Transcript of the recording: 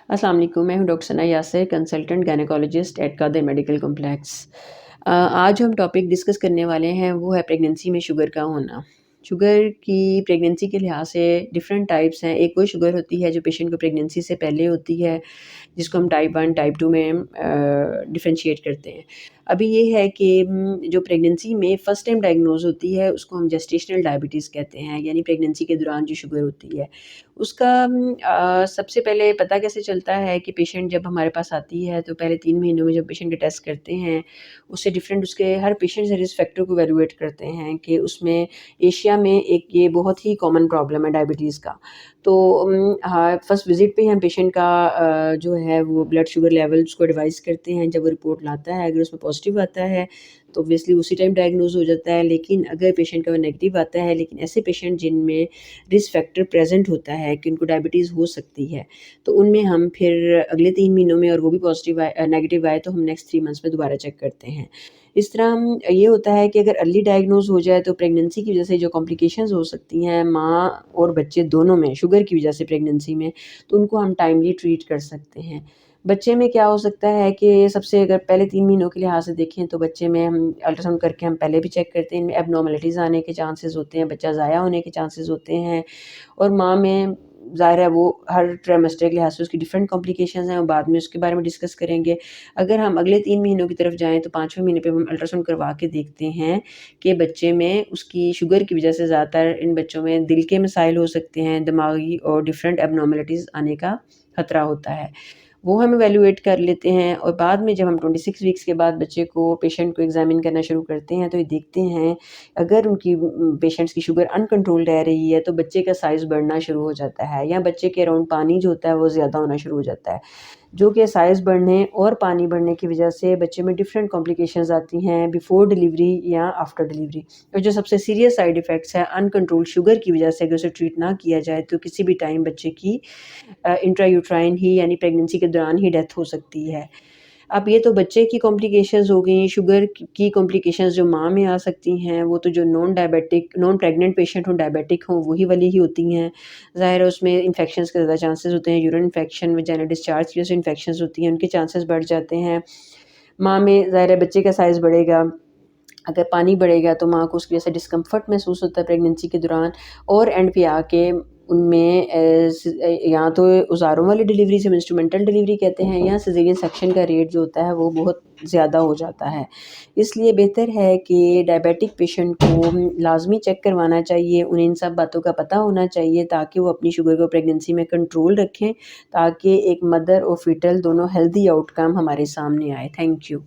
अस्सलाम वालेकुम, मैं हूँ doctor Sana Yasir, consultant gynaecologist at Qadir medical complex. आज जो हम टॉपिक डिस्कस करने वाले हैं वो है प्रेगनेंसी में शुगर का होना। शुगर की प्रेगनेंसी के लिहाज से डिफरेंट टाइप्स हैं। एक वो शुगर होती है जो पेशेंट को प्रेगनेंसी से पहले होती है, जिसको हम टाइप 1, टाइप 2 में डिफरेंशिएट करते हैं। अभी ये है कि जो प्रेगनेंसी में फ़र्स्ट टाइम डायग्नोज़ होती है उसको हम जेस्टेशनल डायबिटीज़ कहते हैं, यानी प्रेगनेंसी के दौरान जो शुगर होती है। उसका सबसे पहले पता कैसे चलता है कि पेशेंट जब हमारे पास आती है तो पहले 3 महीनों में जब पेशेंट के टेस्ट करते हैं, उससे डिफरेंट उसके हर पेशेंट से रिस्क फैक्टर को इवैल्यूएट करते हैं कि उसमें एशिया में एक ये बहुत ही कॉमन प्रॉब्लम है डायबिटीज़ का। तो हाँ, फर्स्ट विज़िट पे ही हम पेशेंट का जो है वो ब्लड शुगर लेवल उसको एडवाइस करते हैं। जब वो रिपोर्ट लाता है, अगर उसमें पॉज़िटिव आता है तो ऑब्वियसली उसी टाइम डायग्नोज़ हो जाता है। लेकिन अगर पेशेंट का वो नेगेटिव आता है, लेकिन ऐसे पेशेंट जिनमें रिस्क फैक्टर प्रेज़ेंट होता है कि उनको डायबिटीज़ हो सकती है, तो उनमें हम फिर अगले 3 महीनों में और वो भी पॉज़िटिव नेगेटिव आए तो हम नेक्स्ट 3 मंथ्स में दोबारा चेक करते हैं। इस तरह हम ये होता है कि अगर अर्ली डायग्नोज़ हो जाए तो प्रेगनेंसी की वजह से जो कॉम्प्लिकेशंस हो सकती हैं माँ और बच्चे दोनों में शुगर की वजह से प्रेगनेंसी में, तो उनको हम टाइमली ट्रीट कर सकते हैं। बच्चे में क्या हो सकता है कि सबसे अगर पहले 3 महीनों के लिहाज से देखें तो बच्चे में हम अल्ट्रासाउंड करके हम पहले भी चेक करते हैं, इनमें एब्नॉर्मैलिटीज़ आने के चांसेस होते हैं, बच्चा ज़ाया होने के चांसेस होते हैं और माँ में ज़ाहिर है वो हर ट्राइमेस्टर के लिहाज से उसकी डिफरेंट कॉम्प्लिकेशंस हैं और बाद में उसके बारे में डिस्कस करेंगे। अगर हम अगले 3 महीनों की तरफ जाएँ तो 5वें महीने पे हम अल्ट्रासाउंड करवा के देखते हैं कि बच्चे में उसकी शुगर की वजह से ज़्यादातर इन बच्चों में दिल के मसाइल हो सकते हैं, दिमागी और डिफरेंट एब्नॉर्मैलिटीज़ आने का खतरा होता है। वो हम इवैल्यूएट कर लेते हैं और बाद में जब हम 26 वीक्स के बाद बच्चे को पेशेंट को एग्ज़ामिन करना शुरू करते हैं तो ये देखते हैं अगर उनकी पेशेंट्स की शुगर अनकंट्रोल रह रही है तो बच्चे का साइज़ बढ़ना शुरू हो जाता है या बच्चे के अराउंड पानी जो होता है वो ज़्यादा होना शुरू हो जाता है। जो कि साइज़ बढ़ने और पानी बढ़ने की वजह से बच्चे में डिफरेंट कॉम्प्लिकेशंस आती हैं बिफ़ोर डिलीवरी या आफ्टर डिलीवरी। और जो सबसे सीरियस साइड इफ़ेक्ट्स हैं अनकंट्रोल्ड शुगर की वजह से अगर उसे ट्रीट ना किया जाए तो किसी भी टाइम बच्चे की इंट्रायूट्राइन ही यानी प्रेगनेंसी के दौरान ही डेथ हो सकती है। अब ये तो बच्चे की कॉम्प्लिकेशंस हो गई, शुगर की कॉम्प्लिकेशंस जो माँ में आ सकती हैं, वो तो जो नॉन प्रेग्नेंट पेशेंट हों, डायबिटिक हों, वही वाली ही होती हैं। ज़ाहिर है उसमें इन्फेक्शंस के ज़्यादा चांसेस होते हैं, यूरिन इन्फेक्शन, वेजाइनल डिस्चार्ज की वजह से इन्फेक्शंस होती हैं, उनके चांसेस बढ़ जाते हैं। माँ में ज़ाहिर है बच्चे का साइज़ बढ़ेगा, अगर पानी बढ़ेगा तो माँ को उसकी वजह से डिस्कम्फ़र्ट महसूस होता है प्रेगनेंसी के दौरान और एंड पे आके उनमें या तो उज़ारों वाली डिलीवरी जिसे हम इंस्ट्रूमेंटल डिलीवरी कहते हैं या सिज़ेरियन सेक्शन का रेट जो होता है वो बहुत ज़्यादा हो जाता है। इसलिए बेहतर है कि डायबिटिक पेशेंट को लाज़मी चेक करवाना चाहिए, उन्हें इन सब बातों का पता होना चाहिए ताकि वो अपनी शुगर को प्रेगनेंसी में कंट्रोल रखें, ताकि एक मदर और फ़ीटल दोनों हेल्दी आउटकम हमारे सामने आए। Thank you.